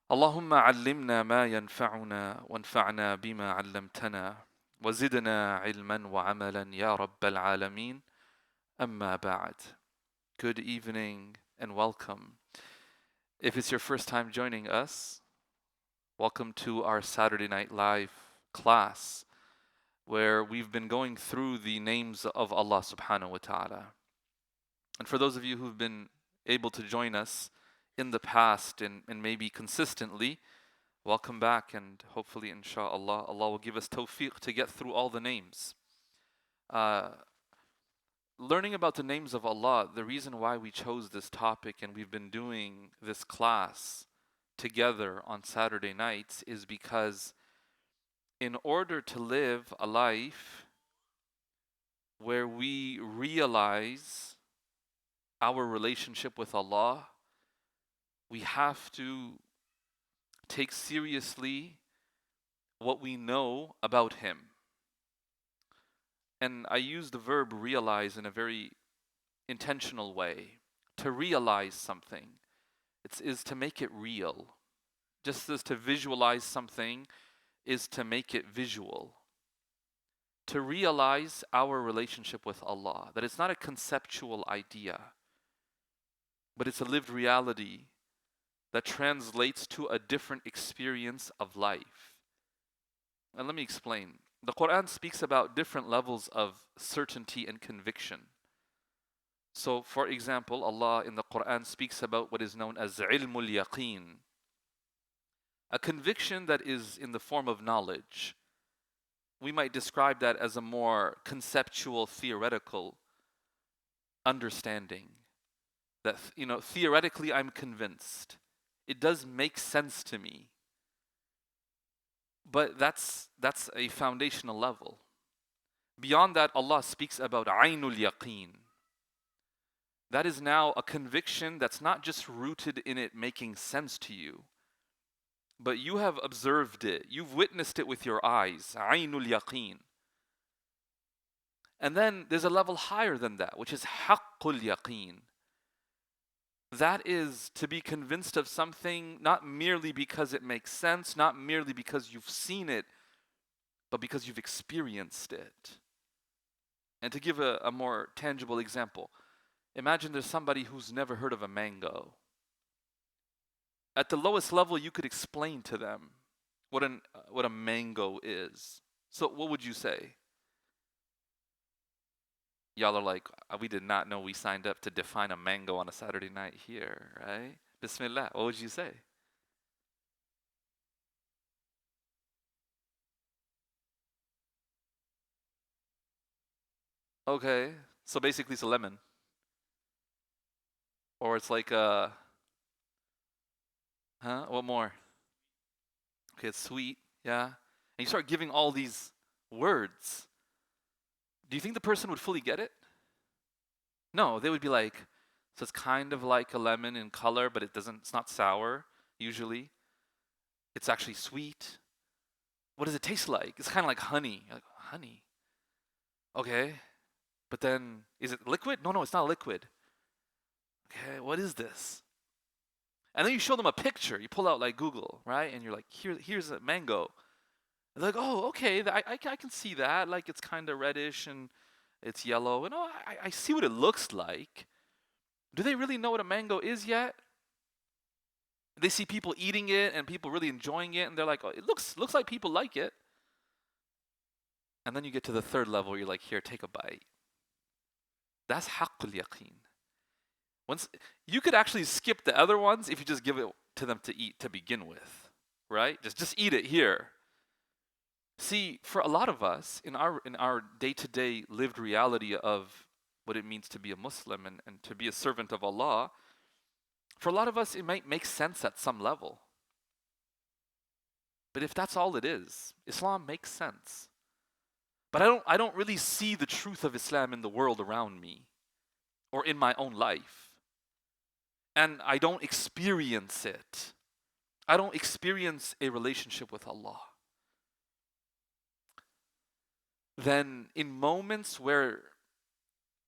اللهم علمنا ما ينفعنا وانفعنا بما علمتنا وزدنا علما وعملا يا رب العالمين. أما بعد. Good evening and welcome. If it's your first time joining us, welcome to our Saturday Night Live class where we've been going through the names of Allah subhanahu wa ta'ala. And for those of you who've been able to join us in the past and maybe consistently, welcome back, and hopefully, inshallah, Allah will give us tawfiq to get through all the names. Uh, Learning about the names of Allah, the reason why we chose this topic and we've been doing this class together on Saturday nights is because in order to live a life where we realize our relationship with Allah, we have to take seriously what we know about Him. And I use the verb realize in a very intentional way. To realize something is to make it real. Just as to visualize something is to make it visual. To realize our relationship with Allah, that it's not a conceptual idea, but it's a lived reality that translates to a different experience of life. And let me explain. The Quran speaks about different levels of certainty and conviction. So, for example, Allah in the Quran speaks about what is known as ilmul yaqeen, a conviction that is in the form of knowledge. We might describe that as a more conceptual, theoretical understanding. That, theoretically I'm convinced. It does make sense to me. But that's a foundational level. Beyond that, Allah speaks about aynul yaqeen. That is now a conviction that's not just rooted in it making sense to you, but you have observed it, you've witnessed it with your eyes, aynul yaqeen. And then there's a level higher than that, which is haqqul yaqeen. That is to be convinced of something not merely because it makes sense, not merely because you've seen it, but because you've experienced it. And to give a more tangible example, imagine there's somebody who's never heard of a mango. At the lowest level, you could explain to them what a mango is. So what would you say? Y'all are like, we did not know we signed up to define a mango on a Saturday night here, right? Bismillah, what would you say? Okay, so basically it's a lemon. Or it's like what more? Okay, it's sweet, yeah. And you start giving all these words. Do you think the person would fully get it? No, they would be like, so it's kind of like a lemon in color, but it's not sour, usually. It's actually sweet. What does it taste like? It's kind of like honey. You're like, honey? Okay. But then, is it liquid? No, it's not liquid. Okay, what is this? And then you show them a picture. You pull out like Google, right? And you're like, here's a mango. And they're like, oh, okay, I can see that. Like it's kind of reddish and it's yellow. And oh, I see what it looks like. Do they really know what a mango is yet? They see people eating it and people really enjoying it, and they're like, oh, it looks like people like it. And then you get to the third level where you're like, here, take a bite. That's haqqul yaqeen. Once you could actually skip the other ones if you just give it to them to eat to begin with, right? Just eat it here. See, for a lot of us in our day-to-day lived reality of what it means to be a Muslim and to be a servant of Allah, for a lot of us it might make sense at some level. But if that's all it is, Islam makes sense. But I don't really see the truth of Islam in the world around me or in my own life. And I don't experience it. I don't experience a relationship with Allah. Then in moments where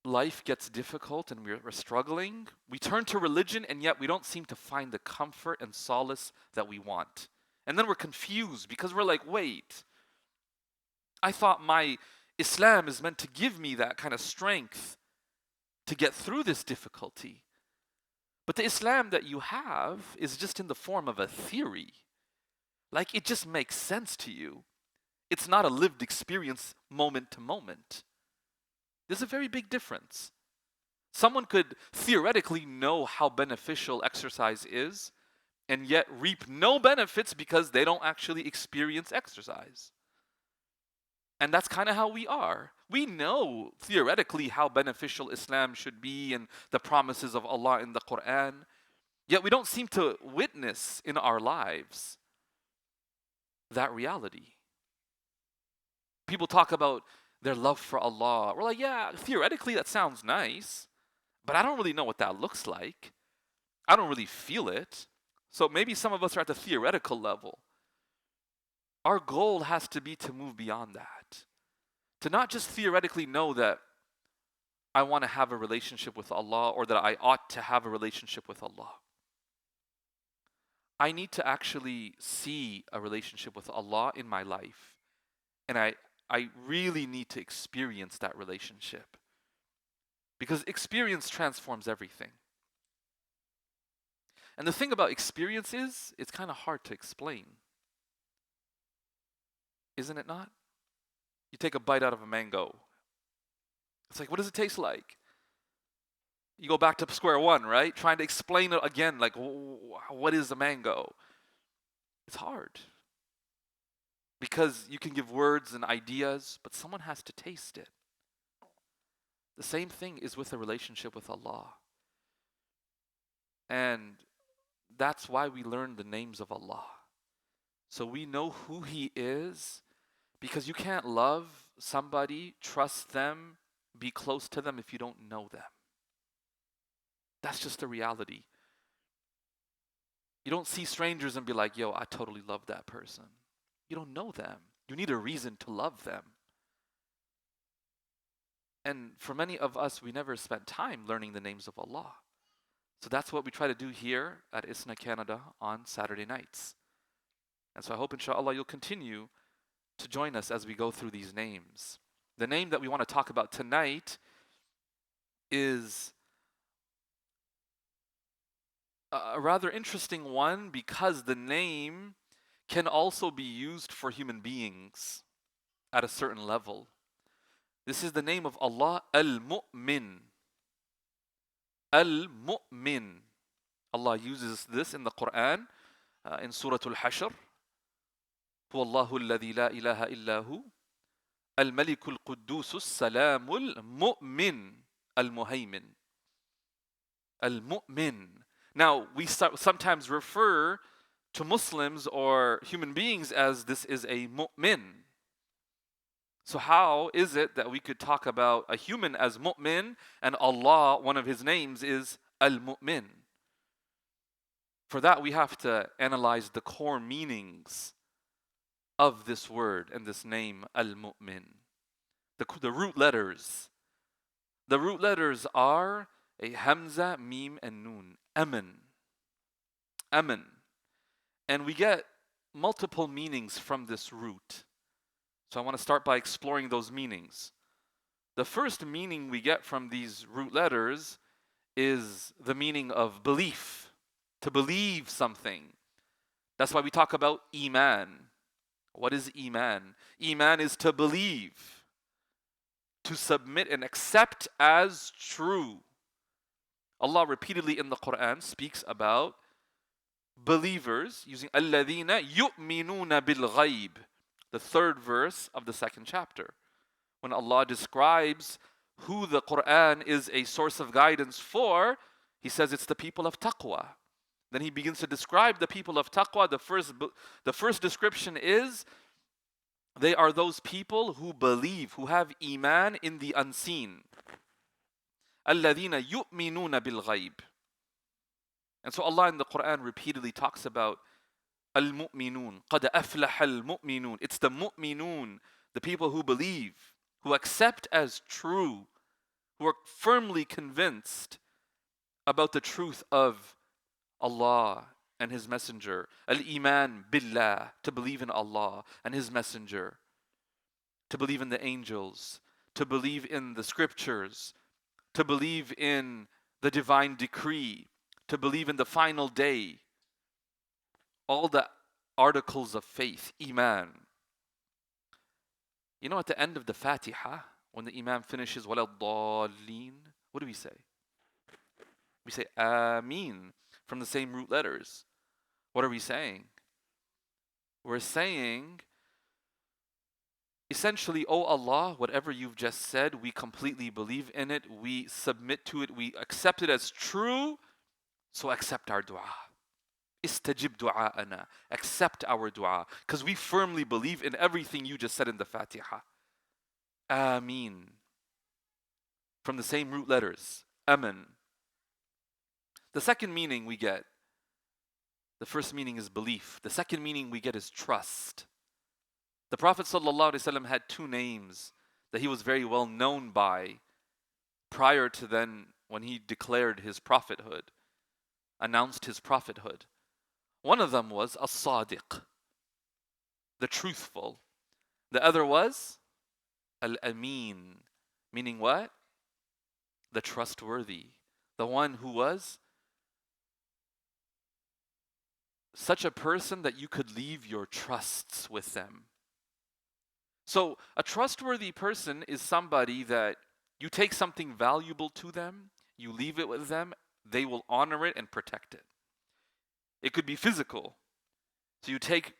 life gets difficult and we're struggling, we turn to religion and yet we don't seem to find the comfort and solace that we want. And then we're confused because we're like, wait, I thought my Islam is meant to give me that kind of strength to get through this difficulty. But the Islam that you have is just in the form of a theory. Like it just makes sense to you. It's not a lived experience moment to moment. There's a very big difference. Someone could theoretically know how beneficial exercise is and yet reap no benefits because they don't actually experience exercise. And that's kind of how we are. We know theoretically how beneficial Islam should be and the promises of Allah in the Quran, yet we don't seem to witness in our lives that reality. People talk about their love for Allah. We're like, yeah, theoretically that sounds nice, but I don't really know what that looks like. I don't really feel it. So maybe some of us are at the theoretical level. Our goal has to be to move beyond that. To not just theoretically know that I want to have a relationship with Allah or that I ought to have a relationship with Allah. I need to actually see a relationship with Allah in my life. And I really need to experience that relationship. Because experience transforms everything. And the thing about experience is, it's kind of hard to explain. Isn't it not? You take a bite out of a mango. It's like, what does it taste like? You go back to square one, right? Trying to explain it again, like, what is a mango? It's hard. Because you can give words and ideas, but someone has to taste it. The same thing is with a relationship with Allah. And that's why we learn the names of Allah. So we know who He is, because you can't love somebody, trust them, be close to them if you don't know them. That's just the reality. You don't see strangers and be like, yo, I totally love that person. You don't know them. You need a reason to love them. And for many of us, we never spent time learning the names of Allah. So that's what we try to do here at ISNA Canada on Saturday nights. And so I hope, inshallah, you'll continue to join us as we go through these names. The name that we want to talk about tonight is a rather interesting one because the name can also be used for human beings at a certain level. This is the name of Allah, Al-Mu'min. Al-Mu'min. Allah uses this in the Quran, in Surah Al-Hashr. هو الله الذي لا إله إلا هو الملك القدوس السلام المؤمن المهيمن. Al-Mu'min. Now, we sometimes refer to Muslims or human beings as this is a mu'min. So how is it that we could talk about a human as mu'min and Allah, one of His names is Al-Mu'min? For that we have to analyze the core meanings of this word and this name Al-Mu'min. The root letters. The root letters are a Hamza, Mim, and Nun. Aman. Aman. And we get multiple meanings from this root. So I want to start by exploring those meanings. The first meaning we get from these root letters is the meaning of belief, to believe something. That's why we talk about Iman. What is Iman? Iman is to believe, to submit and accept as true. Allah repeatedly in the Quran speaks about believers using الَّذِينَ يُؤْمِنُونَ بِالْغَيْبِ, the third verse of the second chapter. When Allah describes who the Quran is a source of guidance for, He says it's the people of taqwa. Then He begins to describe the people of taqwa. The first description is they are those people who believe, who have iman in the unseen. الَّذِينَ يُؤْمِنُونَ بِالْغَيْبِ. And so Allah in the Quran repeatedly talks about al-mu'minun. قَدْ أَفْلَحَ الْمُؤْمِنُونَ. It's the mu'minun, the people who believe, who accept as true, who are firmly convinced about the truth of Allah and His Messenger. Al-Iman billah, to believe in Allah and His Messenger, to believe in the angels, to believe in the scriptures, to believe in the divine decree, to believe in the final day, all the articles of faith, Iman. You know, at the end of the Fatiha, when the Imam finishes, وَلَا الضَّالِّينَ, what do we say? We say Ameen, from the same root letters. What are we saying? We're saying, essentially, oh Allah, whatever you've just said, we completely believe in it, we submit to it, we accept it as true, so accept our dua. Istajib du'a'ana. Accept our dua. Because we firmly believe in everything you just said in the Fatiha. Ameen. From the same root letters. Amen. The second meaning we get, the first meaning is belief. The second meaning we get is trust. The Prophet ﷺ had two names that he was very well known by prior to then when he declared his prophethood, announced his prophethood. One of them was As-Sadiq, the truthful. The other was Al-Amin, meaning what? The trustworthy. The one who was such a person that you could leave your trusts with them. So a trustworthy person is somebody that you take something valuable to them, you leave it with them, they will honor it and protect it. It could be physical. So you take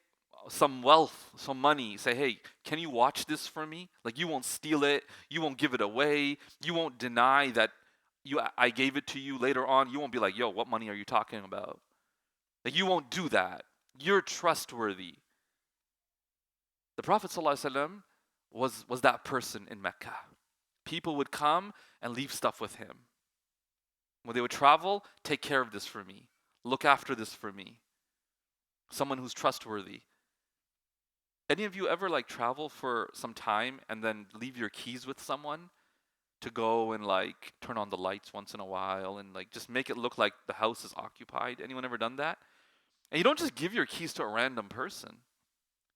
some wealth, some money, say, hey, can you watch this for me? Like, you won't steal it, you won't give it away, you won't deny that I gave it to you later on. You won't be like, yo, what money are you talking about? Like, you won't do that. You're trustworthy. The Prophet ﷺ was that person in Mecca. People would come and leave stuff with him. When they would travel, take care of this for me. Look after this for me. Someone who's trustworthy. Any of you ever like travel for some time and then leave your keys with someone to go and like turn on the lights once in a while and like just make it look like the house is occupied? Anyone ever done that? And you don't just give your keys to a random person.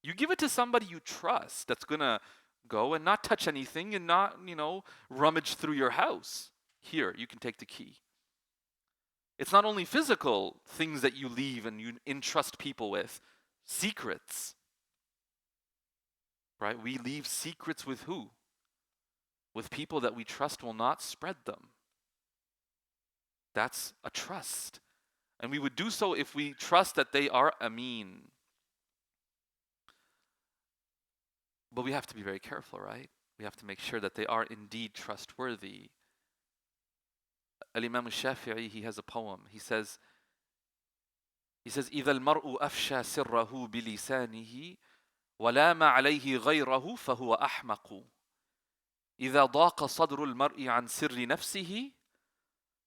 You give it to somebody you trust that's gonna go and not touch anything and not, rummage through your house. Here, you can take the key. It's not only physical things that you leave and you entrust people with, secrets. Right? We leave secrets with who? With people that we trust will not spread them. That's a trust. And we would do so if we trust that they are Ameen. But we have to be very careful, right? We have to make sure that they are indeed trustworthy. Al-Imam al-Shafi'i, he has a poem. He says, إِذَا الْمَرْءُ أَفْشَى سِرَّهُ بِلِسَانِهِ وَلَامَ عَلَيْهِ غَيْرَهُ فَهُوَ أَحْمَقُ إِذَا ضَاقَ صَدْرُ الْمَرْءِ عَنْ سِرِّ نَفْسِهِ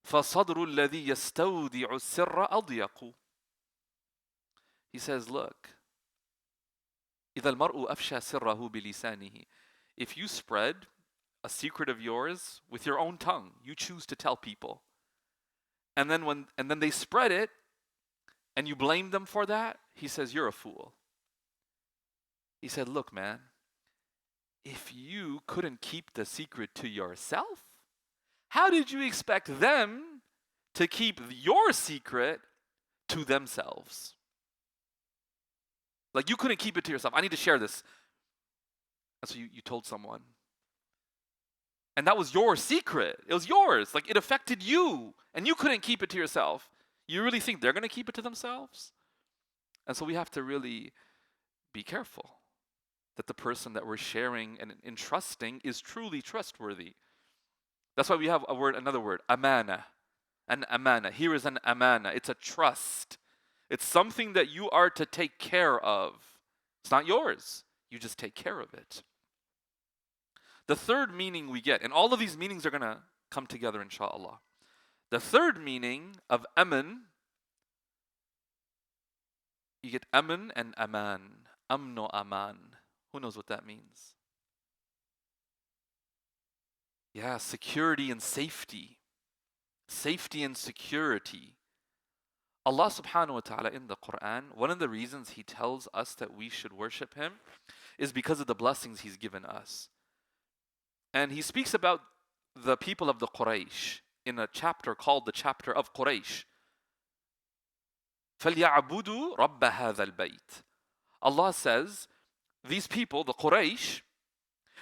فَصَدْرُ الَّذِي يَسْتَوْدِعُ السِّرَّ أَضْيَقُ. He says, look, إِذَا الْمَرْءُ أَفْشَى سِرَّهُ بِلِسَانِهِ. If you spread a secret of yours with your own tongue, you choose to tell people, and then they spread it, and you blame them for that, he says, you're a fool. He said, look, man, if you couldn't keep the secret to yourself, how did you expect them to keep your secret to themselves? Like, you couldn't keep it to yourself. I need to share this. And so you told someone. And that was your secret. It was yours. Like, it affected you. And you couldn't keep it to yourself. You really think they're going to keep it to themselves? And so we have to really be careful that the person that we're sharing and entrusting is truly trustworthy. That's why we have another word, amana. An amana. Here is an amana. It's a trust. It's something that you are to take care of. It's not yours. You just take care of it. The third meaning we get, and all of these meanings are going to come together, inshallah. The third meaning of aman, you get aman and aman. Amno aman. Who knows what that means? Yeah, security and safety. Safety and security. Allah subhanahu wa ta'ala in the Quran, one of the reasons He tells us that we should worship Him is because of the blessings He's given us. And He speaks about the people of the Quraysh in a chapter called the chapter of Quraysh. فَلْيَعْبُدُوا رَبَّ هَذَا الْبَيْتِ. Allah says, these people, the Quraysh,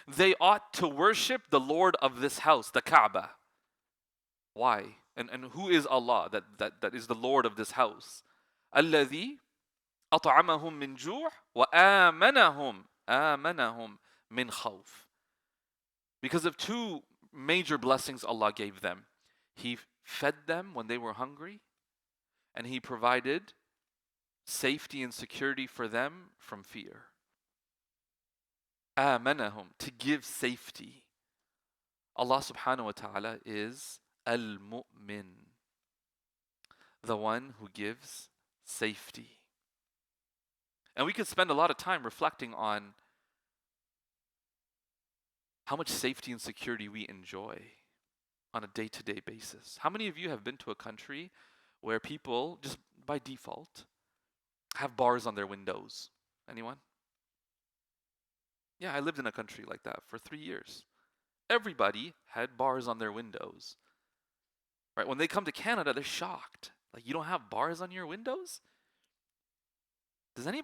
they ought to worship the Lord of this house, the Kaaba. Why? And who is Allah that is the Lord of this house? الَّذِي أَطْعَمَهُم مِّن جُوعٍ وَآمَنَهُم مِّن خَوْفٍ. Because of two major blessings Allah gave them. He fed them when they were hungry, and He provided safety and security for them from fear. آمَنَهُم, to give safety. Allah subhanahu wa ta'ala is Al-Mu'min, the one who gives safety. And we could spend a lot of time reflecting on how much safety and security we enjoy on a day-to-day basis. How many of you have been to a country where people, just by default, have bars on their windows? Anyone? Yeah, I lived in a country like that for 3 years. Everybody had bars on their windows. Right? When they come to Canada, they're shocked. Like, you don't have bars on your windows? Any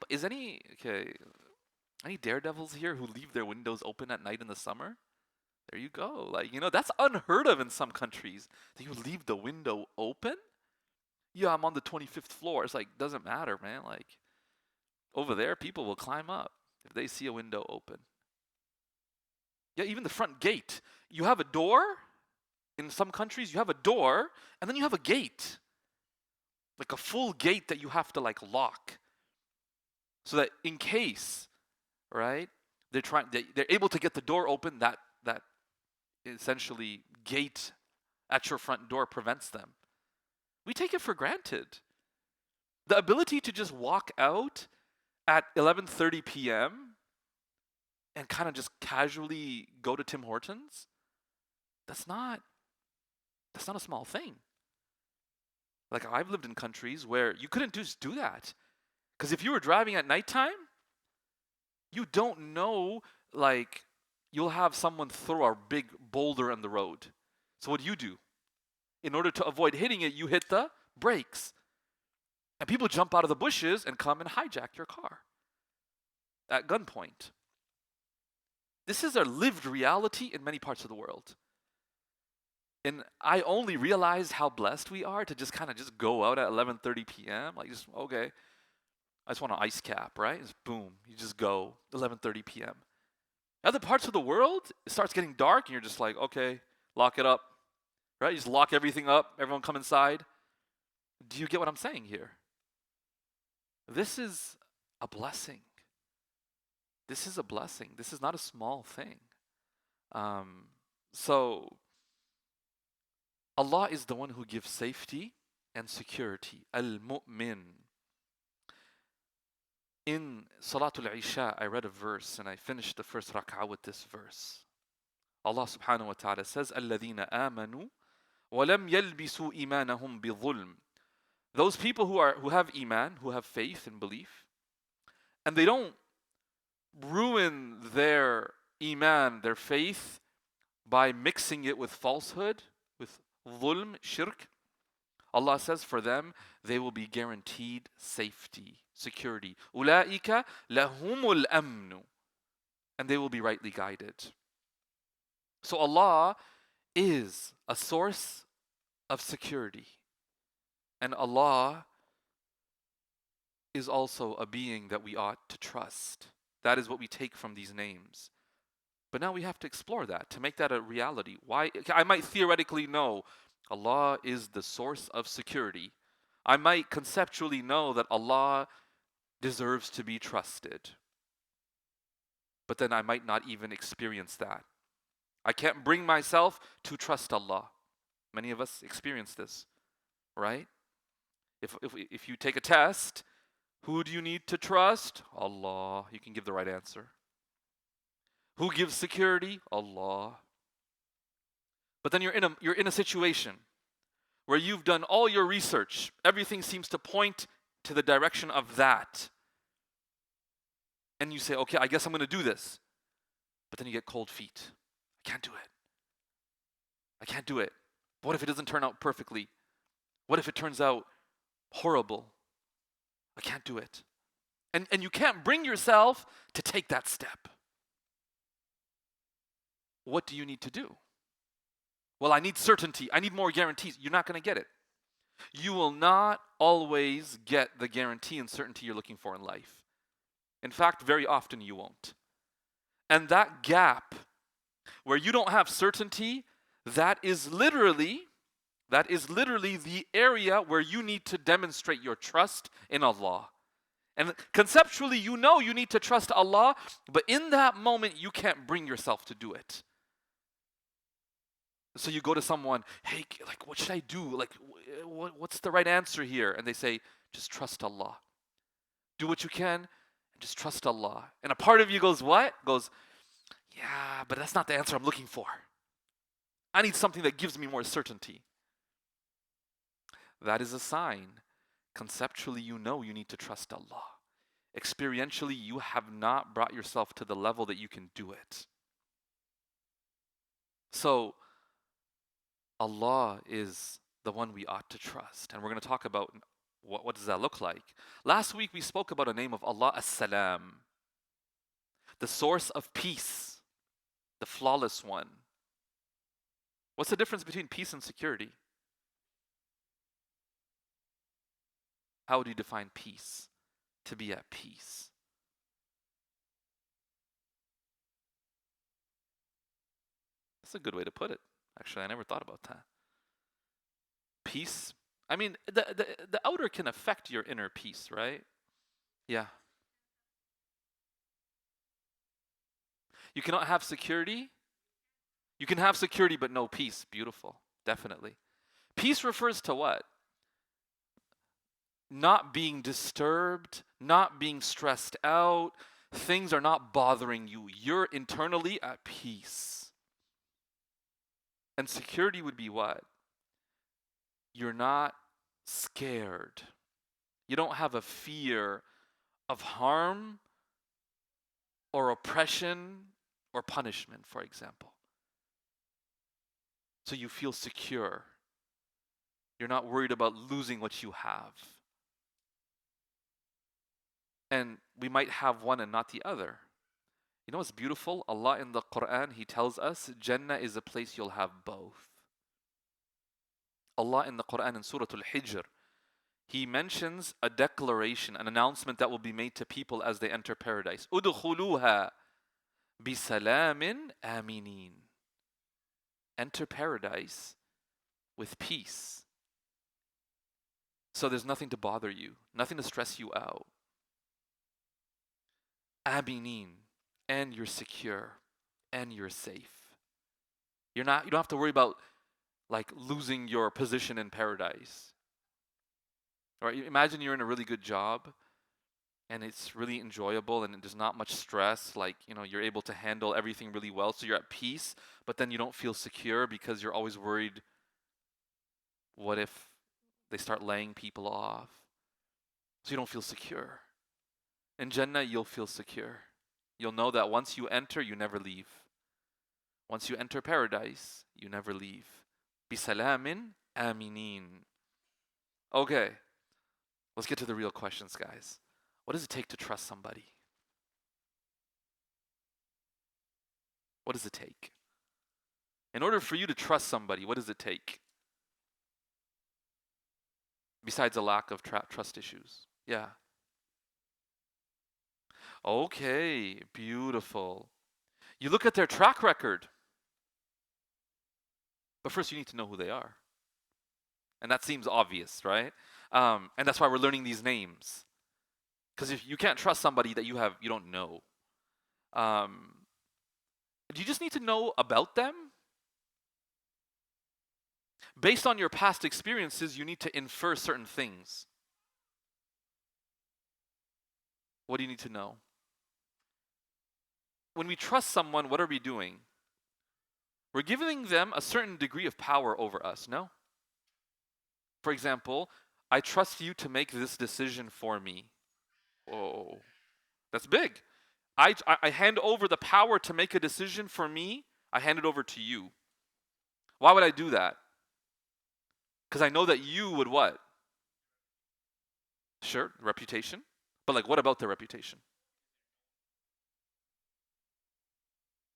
daredevils here who leave their windows open at night in the summer? There you go. Like, that's unheard of in some countries. That you leave the window open? Yeah, I'm on the 25th floor. It's like, doesn't matter, man. Like, over there, people will climb up if they see a window open. Yeah, even the front gate. You have a door. In some countries, you have a door, and then you have a gate. Like a full gate that you have to lock. So that in case, right, they're able to get the door open, that essentially gate at your front door prevents them. We take it for granted. The ability to just walk out at 11:30 p.m. and kind of just casually go to Tim Hortons, that's not a small thing. Like, I've lived in countries where you couldn't just do that. Because if you were driving at nighttime, you don't know, you'll have someone throw a big boulder on the road. So what do? In order to avoid hitting it, you hit the brakes. And people jump out of the bushes and come and hijack your car at gunpoint. This is a lived reality in many parts of the world. And I only realized how blessed we are to just kind of just go out at 11:30 p.m. Okay, I just want an ice cap, right? Just boom, you just go 11:30 p.m. Other parts of the world, it starts getting dark and you're just like, okay, lock it up, right? You just lock everything up, everyone come inside. Do you get what I'm saying here? This is a blessing. This is a blessing. This is not a small thing. So Allah is the one who gives safety and security. Al-Mu'min. In Salatul Isha, I read a verse and I finished the first rak'ah with this verse. Allah subhanahu wa ta'ala says, الَّذِينَ آمَنُوا وَلَمْ يَلْبِسُوا إِيمَانَهُمْ بِظُلْمٍ. Those people who have iman, who have faith and belief, and they don't ruin their iman, their faith, by mixing it with falsehood, with dhulm, shirk. Allah says for them, they will be guaranteed safety, security. أُولَٰئِكَ لَهُمُ الْأَمْنُ. And they will be rightly guided. So Allah is a source of security. And Allah is also a being that we ought to trust. That is what we take from these names. But now we have to explore that, to make that a reality. Why? I might theoretically know Allah is the source of security. I might conceptually know that Allah deserves to be trusted. But then I might not even experience that. I can't bring myself to trust Allah. Many of us experience this, right? If you take a test, who do you need to trust? Allah. You can give the right answer. Who gives security? Allah. But then you're in a situation where you've done all your research. Everything seems to point to the direction of that. And you say, okay, I guess I'm going to do this. But then you get cold feet. I can't do it. I can't do it. What if it doesn't turn out perfectly? What if it turns out horrible? I can't do it. And you can't bring yourself to take that step. What do you need to do? Well, I need certainty. I need more guarantees. You're not going to get it. You will not always get the guarantee and certainty you're looking for in life. In fact, very often you won't. And that gap where you don't have certainty, that is literally the area where you need to demonstrate your trust in Allah. And conceptually, you know you need to trust Allah, but in that moment, you can't bring yourself to do it. So you go to someone, hey, like, what should I do? Like, what's the right answer here? And they say, just trust Allah. Do what you can, and just trust Allah. And a part of you goes, what? Goes, yeah, but that's not the answer I'm looking for. I need something that gives me more certainty. That is a sign. Conceptually, you know you need to trust Allah. Experientially, you have not brought yourself to the level that you can do it. So, Allah is the one we ought to trust. And we're going to talk about what does that look like. Last week, we spoke about a name of Allah, As-Salam, the source of peace, the flawless one. What's the difference between peace and security? How would you define peace? To be at peace. That's a good way to put it. Actually, I never thought about that. Peace, I mean, the outer can affect your inner peace, right? Yeah. You cannot have security. You can have security but no peace. Beautiful, definitely. Peace refers to what? Not being disturbed, not being stressed out, things are not bothering you. You're internally at peace. And security would be what? You're not scared. You don't have a fear of harm or oppression or punishment, for example. So you feel secure. You're not worried about losing what you have. And we might have one and not the other. You know what's beautiful? Allah in the Quran, He tells us, Jannah is a place you'll have both. Allah in the Quran in Surah Al-Hijr, He mentions a declaration, an announcement that will be made to people as they enter paradise. Udkhuluha bisalamin aminin. Enter paradise with peace. So there's nothing to bother you, nothing to stress you out. Aminin, and you're secure, and you're safe. You don't have to worry about like losing your position in paradise. Right? Imagine you're in a really good job and it's really enjoyable and there's not much stress, like, you're able to handle everything really well, so you're at peace, but then you don't feel secure because you're always worried, what if they start laying people off? So you don't feel secure. In Jannah, you'll feel secure. You'll know that once you enter, you never leave. Once you enter paradise, you never leave. Bisalamin aminin. Okay, let's get to the real questions, guys. What does it take to trust somebody? What does it take? In order for you to trust somebody, what does it take? Besides a lack of trust issues. Yeah. Okay, beautiful. You look at their track record. But first you need to know who they are. And that seems obvious, right? And that's why we're learning these names. Because if you can't trust somebody that you don't know. You just need to know about them. Based on your past experiences, you need to infer certain things. What do you need to know? When we trust someone, what are we doing? we're giving them a certain degree of power over us, no? For example, I trust you to make this decision for me. Whoa, that's big. I hand over the power to make a decision for me, I hand it over to you. Why would I do that? Because I know that you would what? Sure, reputation. But like, what about their reputation?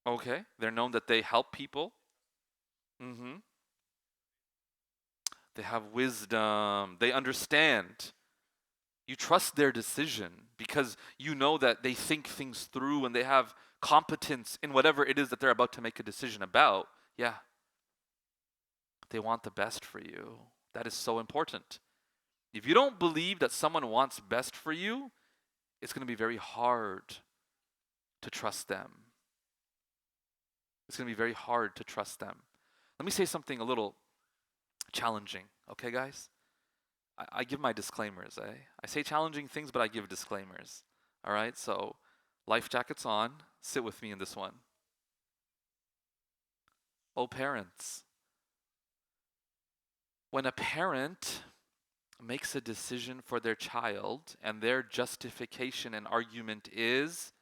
Okay, they're known that they help people. Mm-hmm. They have wisdom. They understand. You trust their decision because you know that they think things through and they have competence in whatever it is that they're about to make a decision about. Yeah. They want the best for you. That is so important. If you don't believe that someone wants best for you, it's going to be very hard to trust them. It's going to be very hard to trust them. Let me say something a little challenging, okay, guys? I give my disclaimers. I say challenging things, but I give disclaimers. All right, so life jackets on. Sit with me in this one. Oh, parents. When a parent makes a decision for their child and their justification and argument is,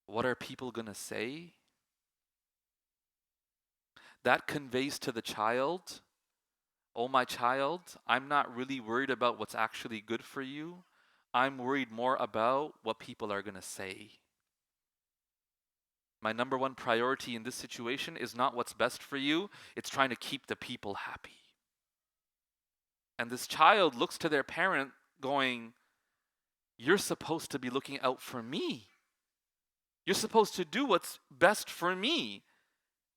what are people going to say? That conveys to the child, oh, my child, I'm not really worried about what's actually good for you. I'm worried more about what people are going to say. My number one priority in this situation is not what's best for you, it's trying to keep the people happy. And this child looks to their parent going, you're supposed to be looking out for me. You're supposed to do what's best for me.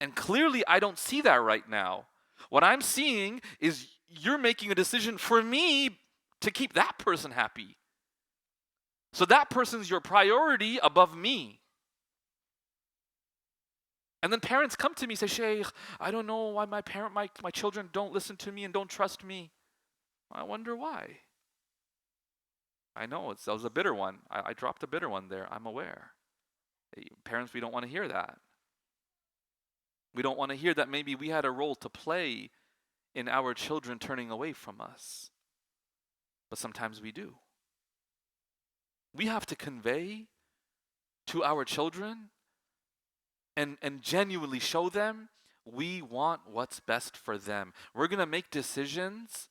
And clearly, I don't see that right now. What I'm seeing is you're making a decision for me to keep that person happy. So that person's your priority above me. And then parents come to me and say, Sheikh, I don't know why my children don't listen to me and don't trust me. I wonder why. I know, that was a bitter one. I dropped a bitter one there, I'm aware. Parents, we don't want to hear that. We don't want to hear that maybe we had a role to play in our children turning away from us. But sometimes we do. We have to convey to our children and genuinely show them we want what's best for them. We're going to make decisions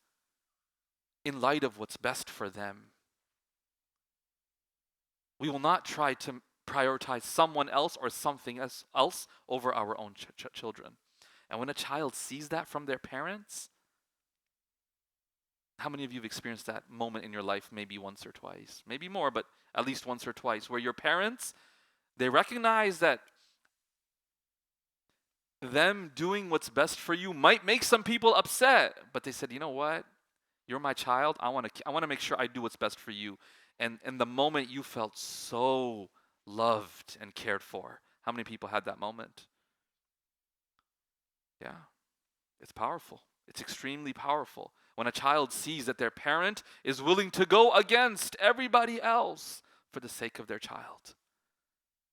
in light of what's best for them. We will not try to prioritize someone else or something else over our own children. And when a child sees that from their parents, how many of you have experienced that moment in your life, maybe once or twice? Maybe more, but at least once or twice, where your parents, they recognize that them doing what's best for you might make some people upset, but they said, you know what? You're my child. I want to make sure I do what's best for you. And in the moment you felt so loved and cared for. How many people had that moment? Yeah. It's powerful. It's extremely powerful. When a child sees that their parent is willing to go against everybody else for the sake of their child.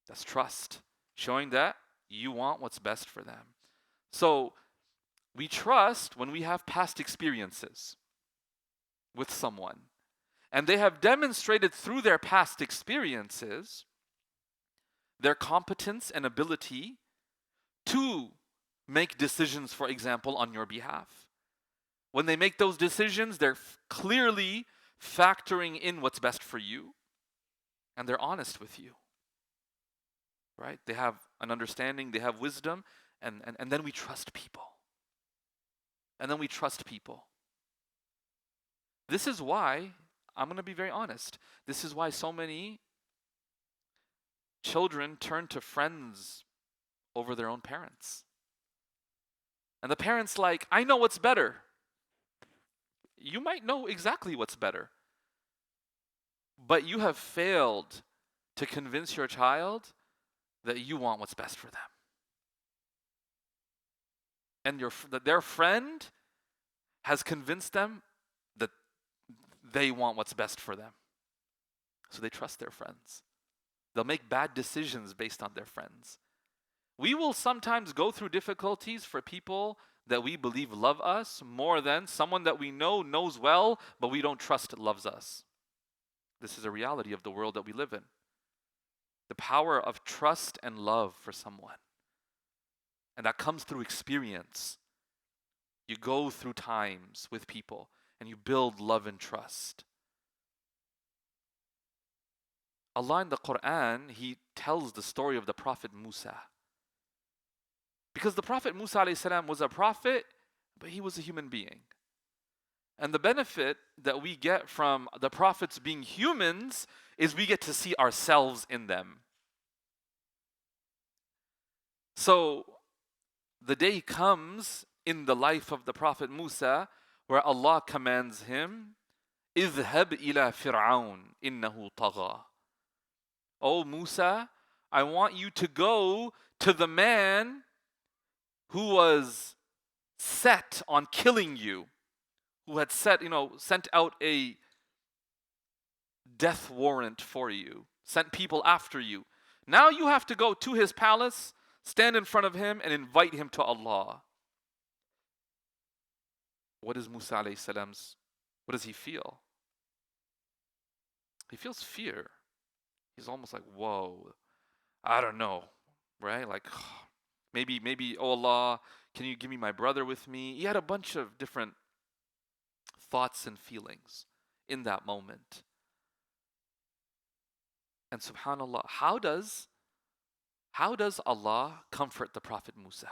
That's trust. Showing that you want what's best for them. So we trust when we have past experiences with someone. And they have demonstrated through their past experiences their competence and ability to make decisions, for example, on your behalf. When they make those decisions, they're clearly factoring in what's best for you, and they're honest with you. Right? They have an understanding, they have wisdom, and then we trust people. And then we trust people. This is why, I'm going to be very honest, this is why so many children turn to friends over their own parents. And the parents like, I know what's better. You might know exactly what's better. But you have failed to convince your child that you want what's best for them. And their friend has convinced them that they want what's best for them. So they trust their friends. They'll make bad decisions based on their friends. We will sometimes go through difficulties for people that we believe love us more than someone that we know knows well, but we don't trust loves us. This is a reality of the world that we live in. The power of trust and love for someone. And that comes through experience. You go through times with people and you build love and trust. Allah in the Quran, He tells the story of the Prophet Musa. Because the Prophet Musa ﷺ was a prophet, but he was a human being. And the benefit that we get from the prophets being humans is we get to see ourselves in them. So the day comes in the life of the Prophet Musa where Allah commands him, اذهب إلى فرعون إنه طغى. Oh Musa, I want you to go to the man who was set on killing you, who had sent out a death warrant for you, sent people after you. Now you have to go to his palace, stand in front of him, and invite him to Allah. What is Musa alayhi salam's, what does he feel? He feels fear. He's almost like, whoa, I don't know, right? Like, maybe, oh Allah, can you give me my brother with me? He had a bunch of different thoughts and feelings in that moment. And subhanAllah, how does Allah comfort the Prophet Musa?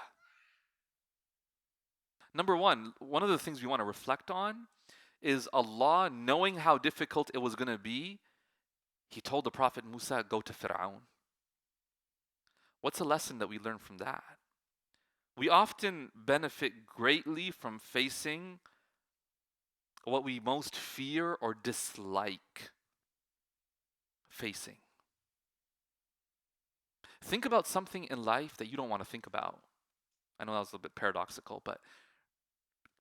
Number one of the things we want to reflect on is Allah, knowing how difficult it was going to be, He told the Prophet Musa, go to Fir'aun. What's a lesson that we learn from that? We often benefit greatly from facing what we most fear or dislike facing. Think about something in life that you don't want to think about. I know that was a bit paradoxical, but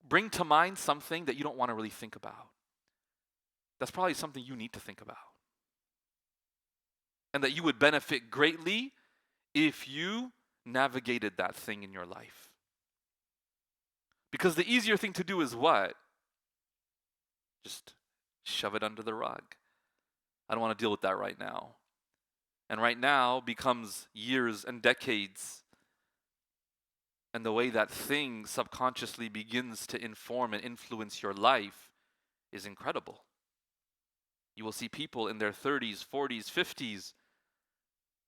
bring to mind something that you don't want to really think about. That's probably something you need to think about. And that you would benefit greatly if you navigated that thing in your life. Because the easier thing to do is what? Just shove it under the rug. I don't want to deal with that right now. And right now becomes years and decades. And the way that thing subconsciously begins to inform and influence your life is incredible. You will see people in their 30s, 40s, 50s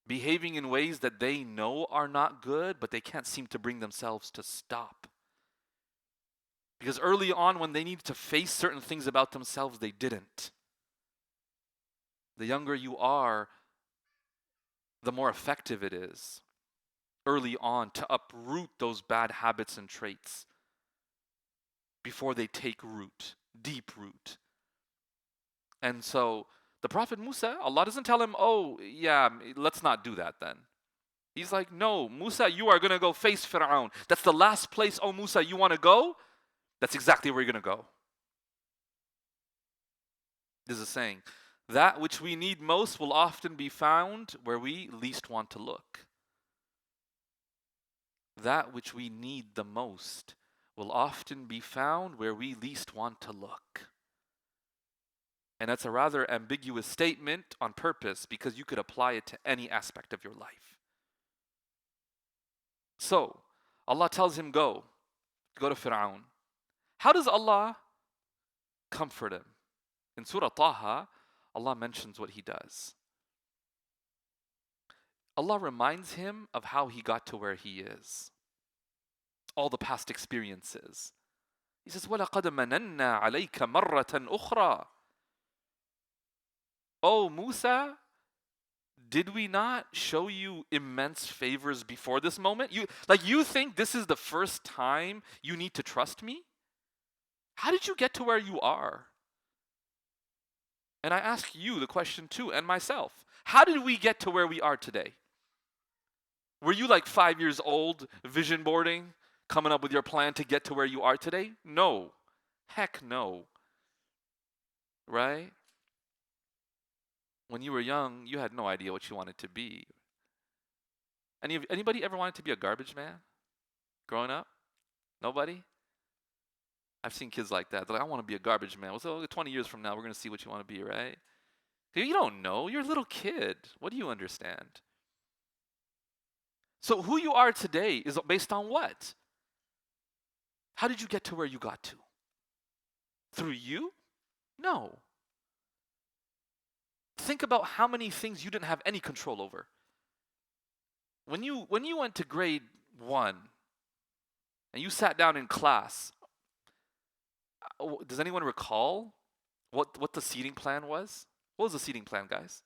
behaving in ways that they know are not good, but they can't seem to bring themselves to stop. Because early on, when they needed to face certain things about themselves, they didn't. The younger you are, the more effective it is early on to uproot those bad habits and traits before they take root, deep root. And so the Prophet Musa, Allah doesn't tell him, oh yeah, let's not do that then. He's like, no, Musa, you are going to go face Fir'aun. That's the last place, oh Musa, you want to go? That's exactly where you're going to go. This is a saying, that which we need most will often be found where we least want to look. That which we need the most will often be found where we least want to look. And that's a rather ambiguous statement on purpose because you could apply it to any aspect of your life. So, Allah tells him, go to Fir'aun. How does Allah comfort him? In Surah Taha, Allah mentions what He does. Allah reminds him of how he got to where he is. All the past experiences. He says, وَلَقَدْ مَنَنَّا عَلَيْكَ مَرَّةً أُخْرَى. Oh Musa, did we not show you immense favors before this moment? You think this is the first time you need to trust me? How did you get to where you are? And I ask you the question too, and myself. How did we get to where we are today? Were you like 5 years old, vision boarding, coming up with your plan to get to where you are today? No. Heck no. Right? When you were young, you had no idea what you wanted to be. Anybody ever wanted to be a garbage man growing up? Nobody? I've seen kids like that. They're like, I want to be a garbage man. Well, so 20 years from now, we're going to see what you want to be, right? You don't know. You're a little kid. What do you understand? So who you are today is based on what? How did you get to where you got to? Through you? No. Think about how many things you didn't have any control over. When you went to grade 1 and you sat down in class, does anyone recall what the seating plan was? What was the seating plan, guys?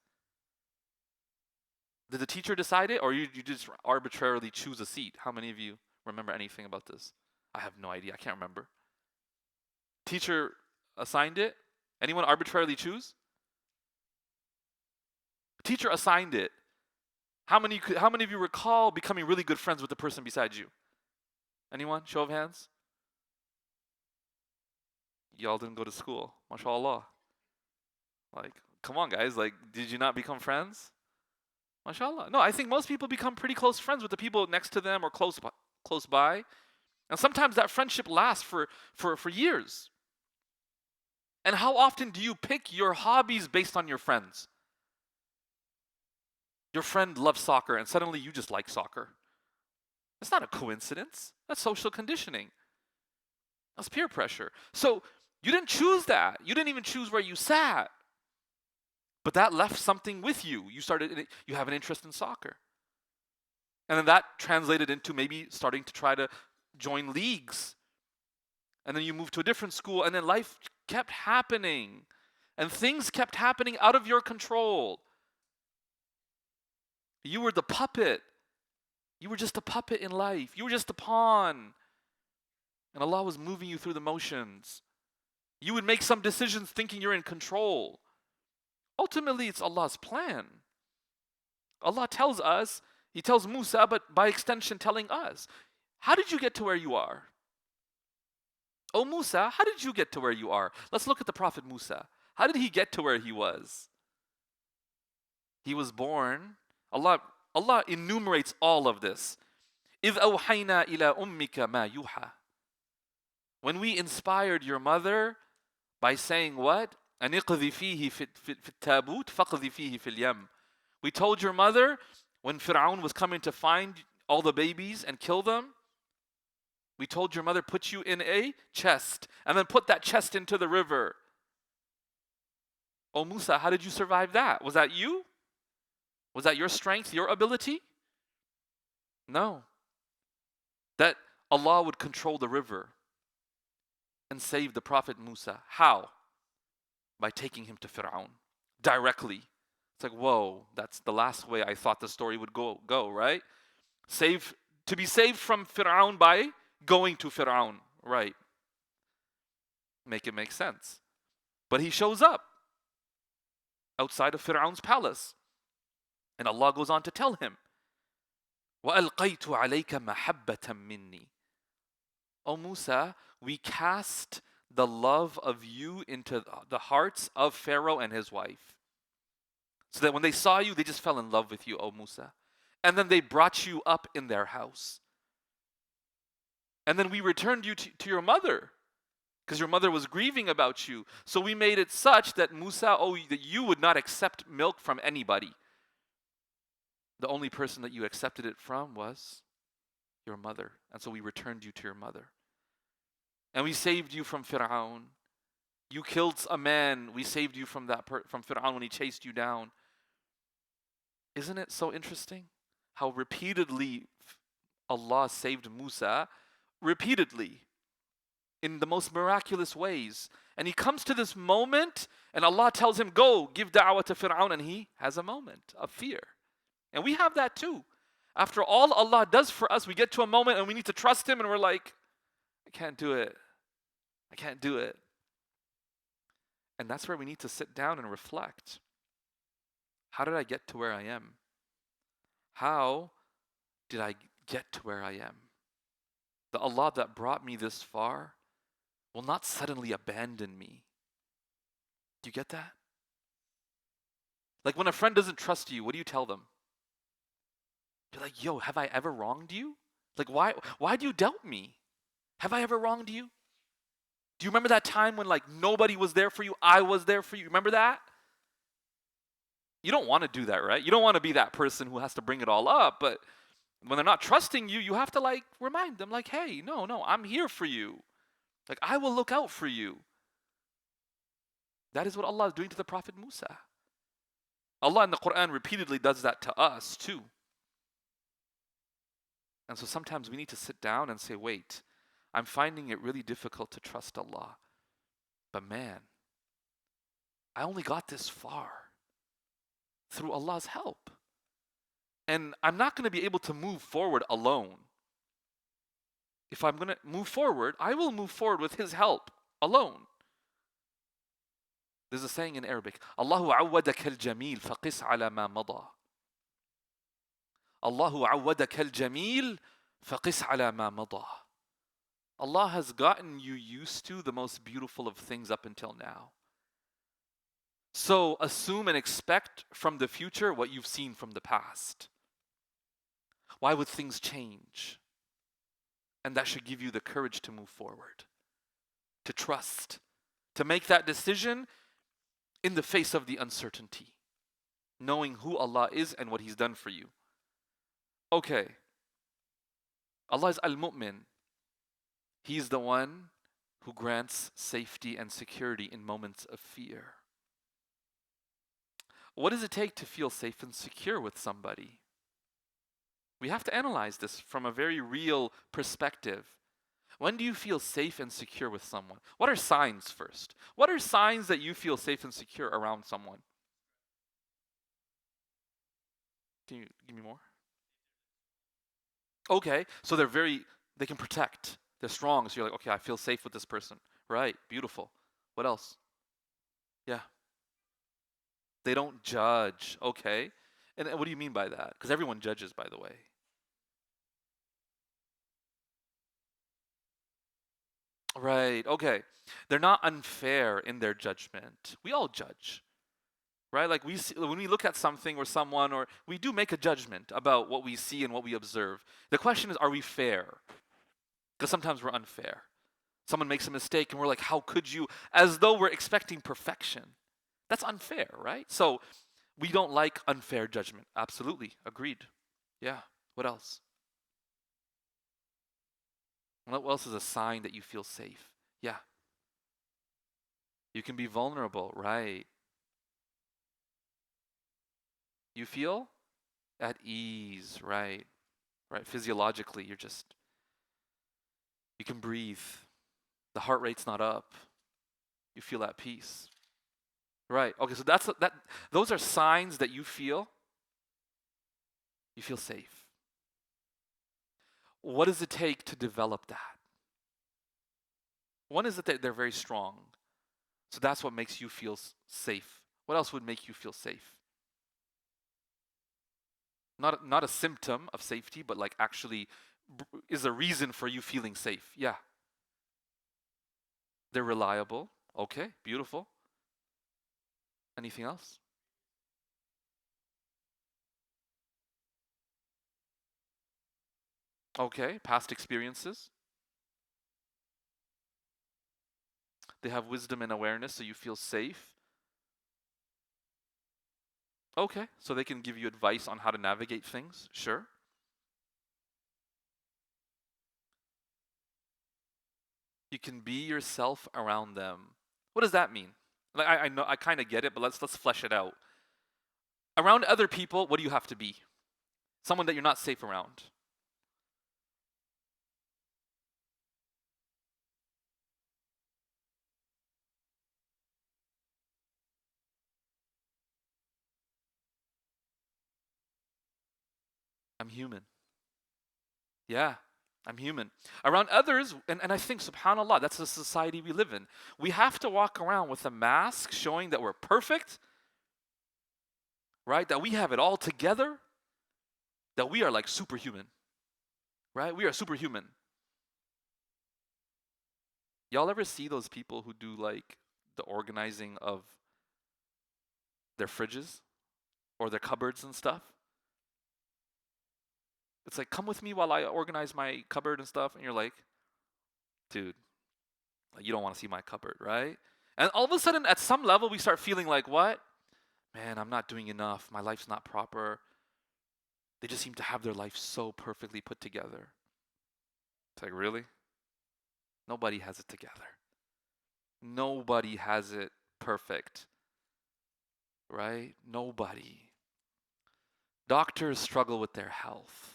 Did the teacher decide it, or you just arbitrarily choose a seat? How many of you remember anything about this? I have no idea. I can't remember. Teacher assigned it? Anyone arbitrarily choose? Teacher assigned it. How many of you recall becoming really good friends with the person beside you? Anyone? Show of hands. Y'all didn't go to school. MashaAllah. Like, come on, guys. Like, did you not become friends? MashaAllah. No, I think most people become pretty close friends with the people next to them or close by. And sometimes that friendship lasts for years. And how often do you pick your hobbies based on your friends? Your friend loves soccer and suddenly you just like soccer. It's not a coincidence. That's social conditioning. That's peer pressure. So you didn't choose that. You didn't even choose where you sat. But that left something with you. You have an interest in soccer. And then that translated into maybe starting to try to join leagues. And then you moved to a different school, and then life kept happening. And things kept happening out of your control. You were the puppet. You were just a puppet in life. You were just a pawn. And Allah was moving you through the motions. You would make some decisions thinking you're in control. Ultimately, it's Allah's plan. Allah tells us, He tells Musa, but by extension telling us, how did you get to where you are? Oh Musa, how did you get to where you are? Let's look at the Prophet Musa. How did he get to where he was? He was born. Allah enumerates all of this. إِذْ أَوْحَيْنَا إِلَىٰ أُمِّكَ مَا يُوحَى. When we inspired your mother by saying what? أَنِ اقْذِ فِيهِ فِي التَّابُوتِ فَقْذِ فِيهِ فِي الْيَمِّ. We told your mother when Fir'aun was coming to find all the babies and kill them, we told your mother, put you in a chest and then put that chest into the river. Oh Musa, how did you survive that? Was that you? Was that your strength, your ability? No. That Allah would control the river and save the Prophet Musa. How? By taking him to Fir'aun directly. It's like, whoa, that's the last way I thought the story would go, right? To be saved from Fir'aun by going to Fir'aun, right? Make it make sense. But he shows up outside of Fir'aun's palace. And Allah goes on to tell him, وَأَلْقَيْتُ عَلَيْكَ مَحَبَّةً مِّنِّي. O Musa, we cast the love of you into the hearts of Pharaoh and his wife. So that when they saw you, they just fell in love with you, O Musa. And then they brought you up in their house. And then we returned you to your mother, because your mother was grieving about you. So we made it such that Musa, that you would not accept milk from anybody. The only person that you accepted it from was your mother. And so we returned you to your mother. And we saved you from Fir'aun. You killed a man. We saved you from from Fir'aun when he chased you down. Isn't it so interesting how repeatedly Allah saved Musa, repeatedly, in the most miraculous ways. And he comes to this moment and Allah tells him, go, give da'wah to Fir'aun, and he has a moment of fear. And we have that too. After all Allah does for us, we get to a moment and we need to trust Him and we're like, I can't do it. I can't do it. And that's where we need to sit down and reflect. How did I get to where I am? How did I get to where I am? The Allah that brought me this far will not suddenly abandon me. Do you get that? Like when a friend doesn't trust you, what do you tell them? Be like, yo, have I ever wronged you? Like, why do you doubt me? Have I ever wronged you? Do you remember that time when like nobody was there for you? I was there for you. Remember that? You don't want to do that, right? You don't want to be that person who has to bring it all up, but when they're not trusting you, you have to like remind them like, "Hey, no, I'm here for you. Like I will look out for you." That is what Allah is doing to the Prophet Musa. Allah in the Quran repeatedly does that to us too. And so sometimes we need to sit down and say, "Wait, I'm finding it really difficult to trust Allah. But man, I only got this far through Allah's help. And I'm not going to be able to move forward alone. If I'm going to move forward, I will move forward with His help alone." There's a saying in Arabic, Allahu awwadaka al-jamil faqis ala ma mada. Allahu awwadaka al-jamil faqis ala ma mada. Allah has gotten you used to the most beautiful of things up until now. So assume and expect from the future what you've seen from the past. Why would things change? And that should give you the courage to move forward, to trust, to make that decision in the face of the uncertainty, knowing who Allah is and what He's done for you. Okay, Allah is Al-Mu'min. He's the one who grants safety and security in moments of fear. What does it take to feel safe and secure with somebody? We have to analyze this from a very real perspective. When do you feel safe and secure with someone? What are signs first? What are signs that you feel safe and secure around someone? Can you give me more? Okay, so they can protect. They're strong, so you're like, okay, I feel safe with this person. Right, beautiful. What else? Yeah. They don't judge. Okay. And what do you mean by that? Because everyone judges, by the way. Right, okay. They're not unfair in their judgment. We all judge, right? Like when we look at something or someone, or we do make a judgment about what we see and what we observe. The question is, are we fair? Because sometimes we're unfair. Someone makes a mistake and we're like, how could you? As though we're expecting perfection. That's unfair, right? So we don't like unfair judgment. Absolutely, agreed. Yeah, what else? What else is a sign that you feel safe? Yeah. You can be vulnerable, right? You feel at ease, right? Right, physiologically, you can breathe. The heart rate's not up. You feel at peace. Right. Okay, so those are signs that you feel safe. What does it take to develop that? One is that they're very strong. So that's what makes you feel safe. What else would make you feel safe? Not a symptom of safety, but like actually is a reason for you feeling safe. Yeah. They're reliable. Okay, beautiful. Anything else? Okay, past experiences. They have wisdom and awareness, so you feel safe. Okay, so they can give you advice on how to navigate things. Sure. You can be yourself around them. What does that mean? Like I know I kind of get it, but let's flesh it out. Around other people, what do you have to be? Someone that you're not safe around. I'm human. Yeah, I'm human. Around others, and I think, subhanAllah, that's the society we live in. We have to walk around with a mask showing that we're perfect, right? That we have it all together, that we are like superhuman, right? We are superhuman. Y'all ever see those people who do like the organizing of their fridges or their cupboards and stuff? It's like, come with me while I organize my cupboard and stuff. And you're like, dude, you don't want to see my cupboard, right? And all of a sudden, at some level, we start feeling like, what? Man, I'm not doing enough. My life's not proper. They just seem to have their life so perfectly put together. It's like, really? Nobody has it together. Nobody has it perfect, right? Nobody. Doctors struggle with their health.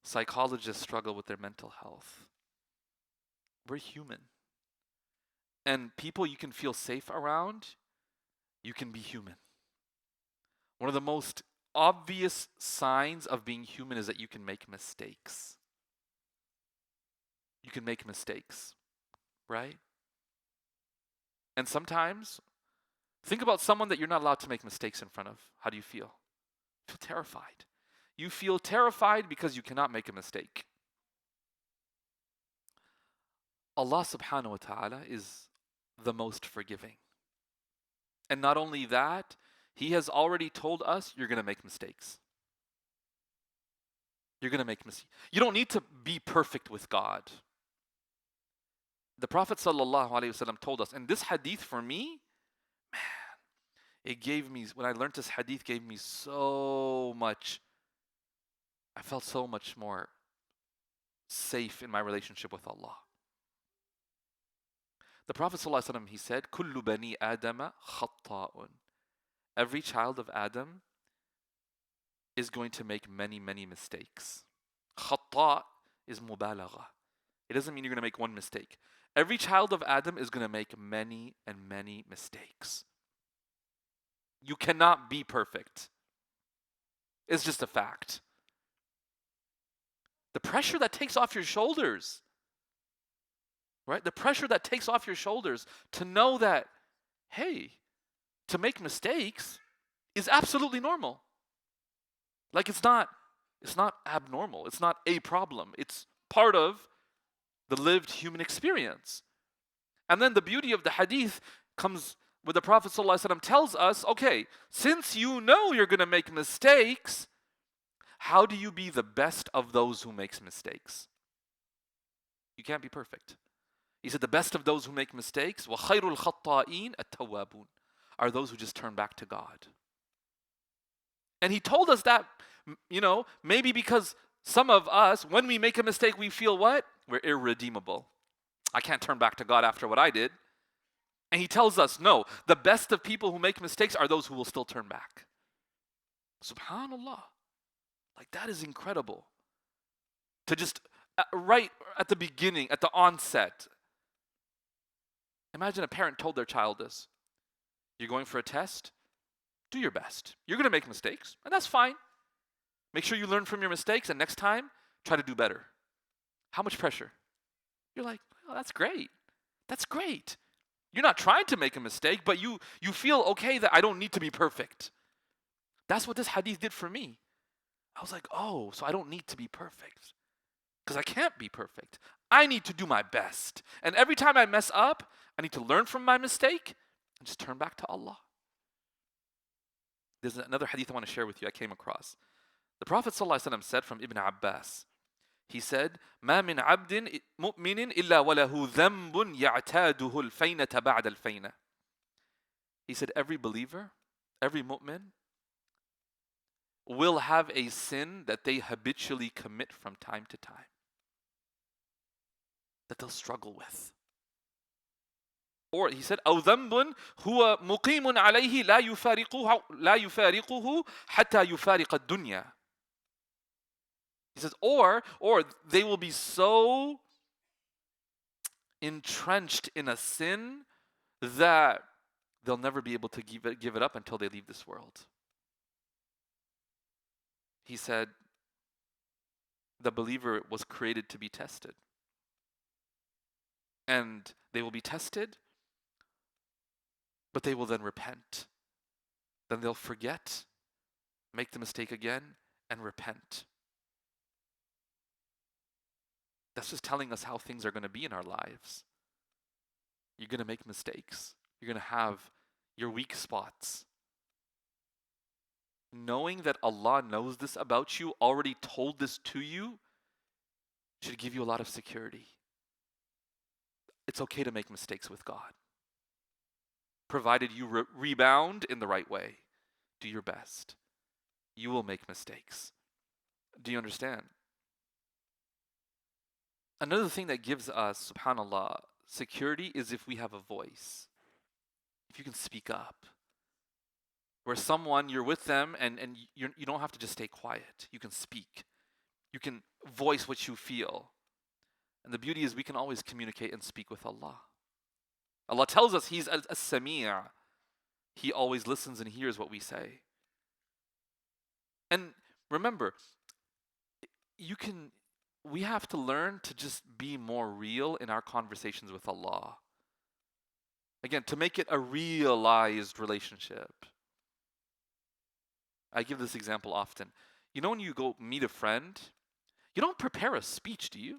Psychologists struggle with their mental health. We're human. And people you can feel safe around, you can be human. One of the most obvious signs of being human is that you can make mistakes. You can make mistakes, right? And sometimes, think about someone that you're not allowed to make mistakes in front of. How do you feel? You feel terrified. You feel terrified because you cannot make a mistake. Allah subhanahu wa ta'ala is the most forgiving. And not only that, He has already told us you're going to make mistakes. You're going to make mistakes. You don't need to be perfect with God. The Prophet sallallahu alaihi wasallam told us, and this hadith for me, man, it gave me, when I learned this hadith, gave me so much, I felt so much more safe in my relationship with Allah. The Prophet ﷺ, he said, "Kullu bani Adama khatta'un." Every child of Adam is going to make many, many mistakes. Khatta' is mubalagha. It doesn't mean you're going to make one mistake. Every child of Adam is going to make many and many mistakes. You cannot be perfect. It's just a fact. The pressure that takes off your shoulders, right? The pressure that takes off your shoulders to know that, hey, to make mistakes is absolutely normal. Like it's not abnormal. It's not a problem. It's part of the lived human experience. And then the beauty of the hadith comes where the Prophet ﷺ tells us, okay, since you know you're going to make mistakes, how do you be the best of those who makes mistakes? You can't be perfect. He said the best of those who make mistakes, وَخَيْرُ الْخَطَّائِينَ التَّوَّابُونَ, are those who just turn back to God. And he told us that, maybe because some of us, when we make a mistake, we feel what? We're irredeemable. I can't turn back to God after what I did. And he tells us, no, the best of people who make mistakes are those who will still turn back. Subhanallah. Like that is incredible. To just, right at the beginning, at the onset, imagine a parent told their child this. You're going for a test? Do your best. You're going to make mistakes, and that's fine. Make sure you learn from your mistakes, and next time, try to do better. How much pressure? You're like, oh, that's great. That's great. You're not trying to make a mistake, but you feel okay that I don't need to be perfect. That's what this hadith did for me. I was like, oh, so I don't need to be perfect. Because I can't be perfect. I need to do my best. And every time I mess up, I need to learn from my mistake and just turn back to Allah. There's another hadith I want to share with you I came across. The Prophet ﷺ said from Ibn Abbas, he said, مَا مِنْ عَبْدٍ مُؤْمِنٍ إِلَّا وَلَهُ ذَنْبٌ يَعْتَادُهُ الْفَيْنَةَ بَعْدَ الْفَيْنَةِ. He said, every believer, every mu'min, will have a sin that they habitually commit from time to time, that they'll struggle with. Or he said, أو ذنب هو مقيم عليه لا يفارقه حتى يفارق الدنيا. He says, or they will be so entrenched in a sin that they'll never be able to give it up until they leave this world. He said, the believer was created to be tested. And they will be tested, but they will then repent. Then they'll forget, make the mistake again, and repent. That's just telling us how things are going to be in our lives. You're going to make mistakes. You're going to have your weak spots. knowing that Allah knows this about you, already told this to you, should give you a lot of security. It's okay to make mistakes with God, provided you rebound in the right way. Do your best. You will make mistakes. Do you understand? Another thing that gives us, subhanAllah, security is if we have a voice. If you can speak up. Where someone, you're with them and you don't have to just stay quiet. You can speak. You can voice what you feel. And the beauty is we can always communicate and speak with Allah. Allah tells us He's as-Sami'. He always listens and hears what we say. And remember, we have to learn to just be more real in our conversations with Allah. Again, to make it a realized relationship. I give this example often. You know when you go meet a friend, you don't prepare a speech, do you?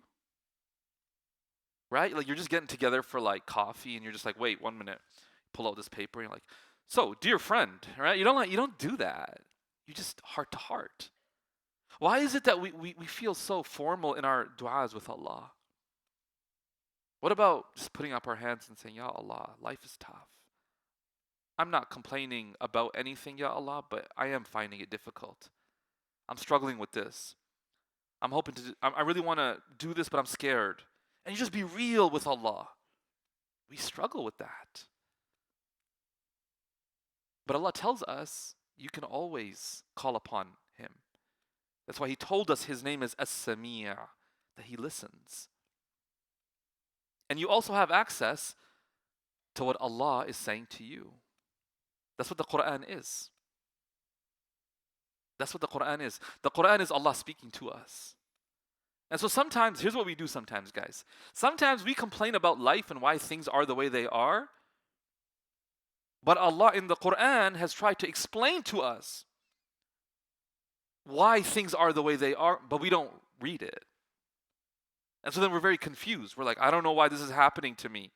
Right? Like you're just getting together for like coffee and you're just like, wait, 1 minute. Pull out this paper and you're like, so, dear friend, right? You don't do that. You just heart to heart. Why is it that we feel so formal in our du'as with Allah? What about just putting up our hands and saying, Ya Allah, life is tough. I'm not complaining about anything, Ya Allah, but I am finding it difficult. I'm struggling with this. I really want to do this, but I'm scared. And you just be real with Allah. We struggle with that. But Allah tells us you can always call upon Him. That's why He told us His name is As-Sami', that He listens. And you also have access to what Allah is saying to you. That's what the Quran is. That's what the Quran is. The Quran is Allah speaking to us. And so sometimes, here's what we do sometimes, guys. Sometimes we complain about life and why things are the way they are. But Allah in the Quran has tried to explain to us why things are the way they are, but we don't read it. And so then we're very confused. We're like, I don't know why this is happening to me.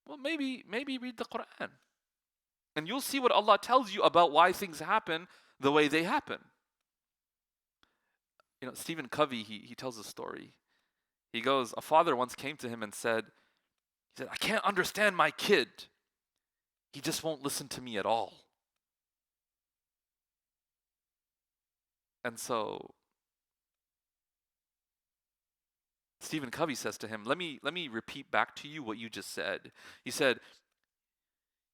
Well, maybe read the Quran. And you'll see what Allah tells you about why things happen the way they happen. You know, Stephen Covey, he tells a story. He goes, a father once came to him and said, I can't understand my kid. He just won't listen to me at all. And so Stephen Covey says to him, let me repeat back to you what you just said. He said,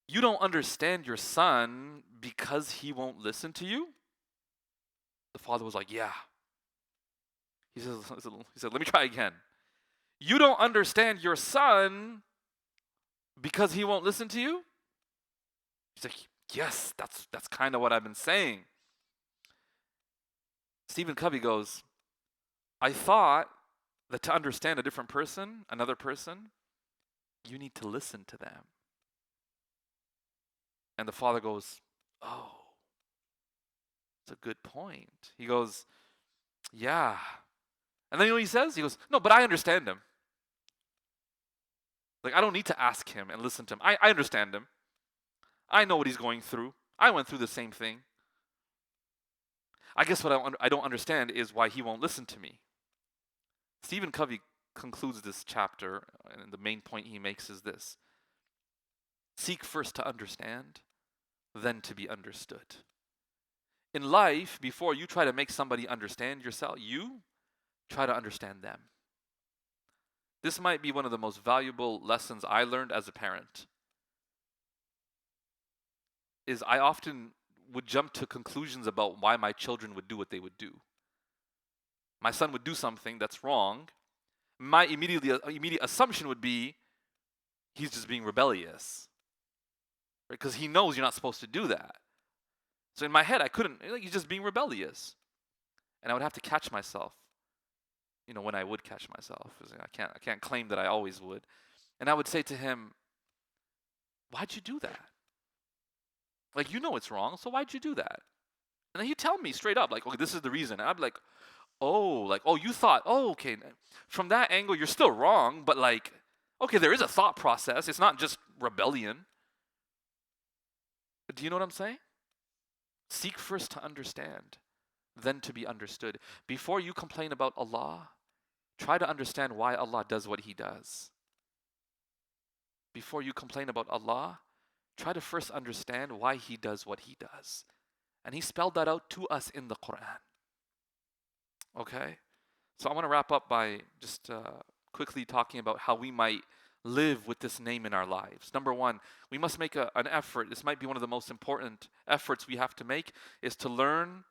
you don't understand your son because he won't listen to you? The father was like, yeah. He said, let me try again. You don't understand your son because he won't listen to you? He's like, yes, that's kind of what I've been saying. Stephen Covey goes, I thought that to understand a different person, another person, you need to listen to them. And the father goes, oh, that's a good point. He goes, yeah. And then you know what he says? He goes, no, but I understand him. Like, I don't need to ask him and listen to him. I understand him. I know what he's going through. I went through the same thing. I guess what I don't understand is why he won't listen to me. Stephen Covey concludes this chapter, and the main point he makes is this. Seek first to understand, then to be understood. In life, before you try to make somebody understand yourself, you try to understand them. This might be one of the most valuable lessons I learned as a parent. Is I often would jump to conclusions about why my children would do what they would do. My son would do something that's wrong. My immediate assumption would be he's just being rebellious. Because he knows you're not supposed to do that. So in my head, I couldn't, he's just being rebellious. And I would have to catch myself. You know, when I would catch myself. I can't claim that I always would. And I would say to him, why'd you do that? Like, you know it's wrong, so why'd you do that? And then he'd tell me straight up, like, okay, this is the reason. And I'd be like, oh, you thought, oh, okay. From that angle, you're still wrong, but like, okay, there is a thought process. It's not just rebellion. Do you know what I'm saying? Seek first to understand, then to be understood. Before you complain about Allah, try to understand why Allah does what He does. Before you complain about Allah, try to first understand why He does what He does. And He spelled that out to us in the Quran. Okay? So I want to wrap up by just quickly talking about how we might live with this name in our lives. Number one, we must make an effort. This might be one of the most important efforts we have to make, is to learn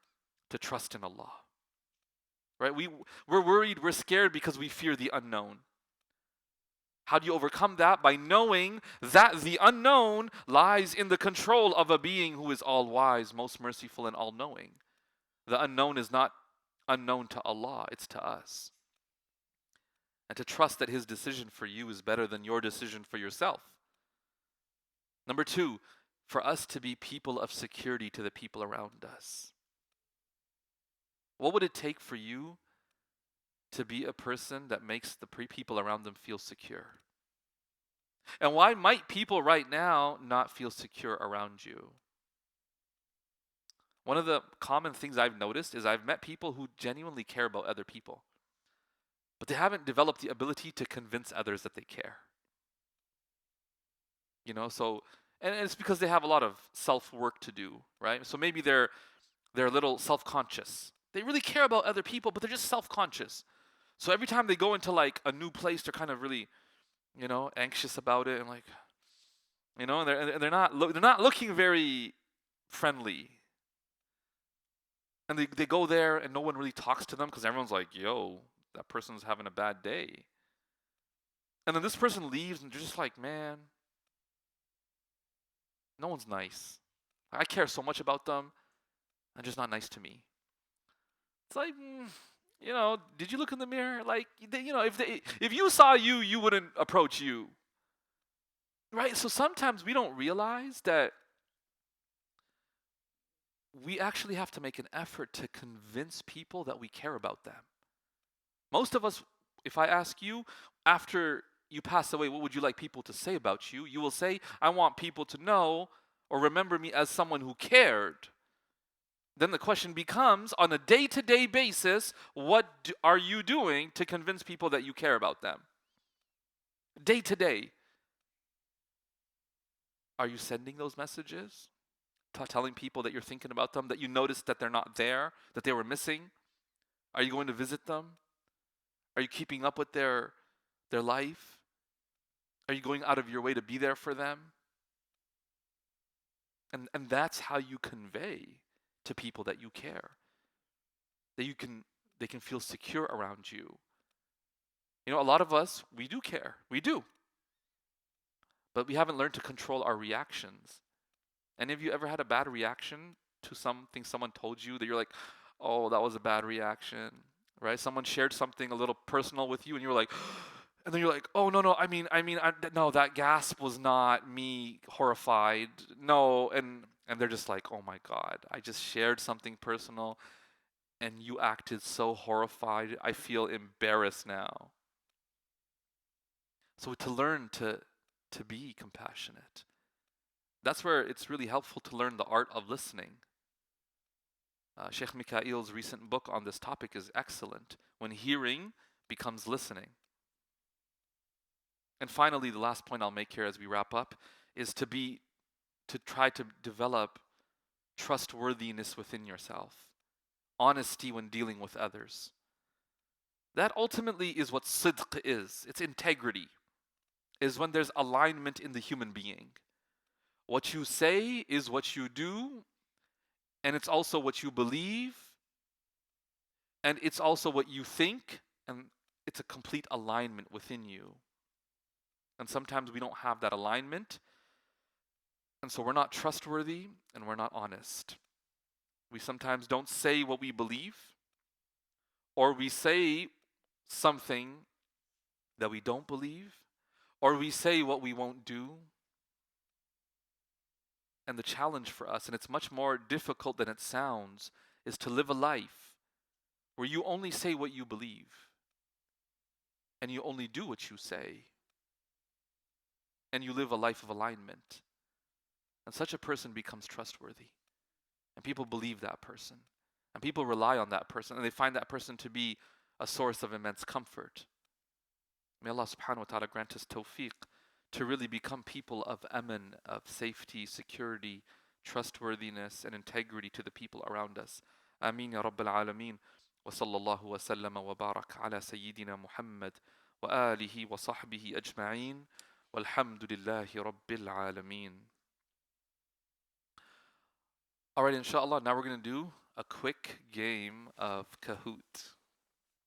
to trust in Allah. Right? We're worried, we're scared because we fear the unknown. How do you overcome that? By knowing that the unknown lies in the control of a being who is all wise, most merciful, and all knowing. The unknown is not unknown to Allah, it's to us. And to trust that His decision for you is better than your decision for yourself. Number two, for us to be people of security to the people around us. What would it take for you to be a person that makes the people around them feel secure? And why might people right now not feel secure around you? One of the common things I've noticed is I've met people who genuinely care about other people, but they haven't developed the ability to convince others that they care. So, and it's because they have a lot of self-work to do, right? So maybe they're a little self-conscious. They really care about other people, but they're just self-conscious. So every time they go into like a new place, they're kind of really, anxious about it, and like, they're not looking very friendly. And they go there and no one really talks to them because everyone's like, yo, that person's having a bad day. And then this person leaves and they're just like, man, no one's nice. I care so much about them, and just not nice to me. It's like, did you look in the mirror? Like, if you saw you, you wouldn't approach you. Right? So sometimes we don't realize that we actually have to make an effort to convince people that we care about them. Most of us, if I ask you, after you pass away, what would you like people to say about you? You will say, I want people to know or remember me as someone who cared. Then the question becomes, on a day-to-day basis, what are you doing to convince people that you care about them? Day to day. Are you sending those messages? Telling people that you're thinking about them, that you noticed that they're not there, that they were missing? Are you going to visit them? Are you keeping up with their life? Are you going out of your way to be there for them? And that's how you convey to people that you care. That they can feel secure around you. A lot of us, we do care. We do. But we haven't learned to control our reactions. Any of you ever had a bad reaction to something someone told you that you're like, oh, that was a bad reaction, right? Someone shared something a little personal with you and you were like, and then you're like, oh, no, no, that gasp was not me horrified. No, and they're just like, oh my God, I just shared something personal and you acted so horrified. I feel embarrassed now. So to learn to be compassionate, that's where it's really helpful to learn the art of listening. Sheikh Mikhail's recent book on this topic is excellent. When hearing becomes listening. And finally, the last point I'll make here as we wrap up is to try to develop trustworthiness within yourself, honesty when dealing with others. That ultimately is what sidq is. It's integrity. Is when there's alignment in the human being. What you say is what you do, and it's also what you believe, and it's also what you think, and it's a complete alignment within you. And sometimes we don't have that alignment, and so we're not trustworthy and we're not honest. We sometimes don't say what we believe, or we say something that we don't believe, or we say what we won't do. And the challenge for us, and it's much more difficult than it sounds, is to live a life where you only say what you believe and you only do what you say and you live a life of alignment. And such a person becomes trustworthy And people believe that person. And people rely on that person. And they find that person to be a source of immense comfort. May Allah subhanahu wa ta'ala grant us tawfiq to really become people of aman, of safety, security, trustworthiness, and integrity to the people around us. Ameen ya Rabbil Alameen. وصلى الله وسلم وبارك على سيدنا محمد وآله وصحبه أجمعين والحمد لله رب العالمين. Alright, inshallah, now we're going to do a quick game of Kahoot.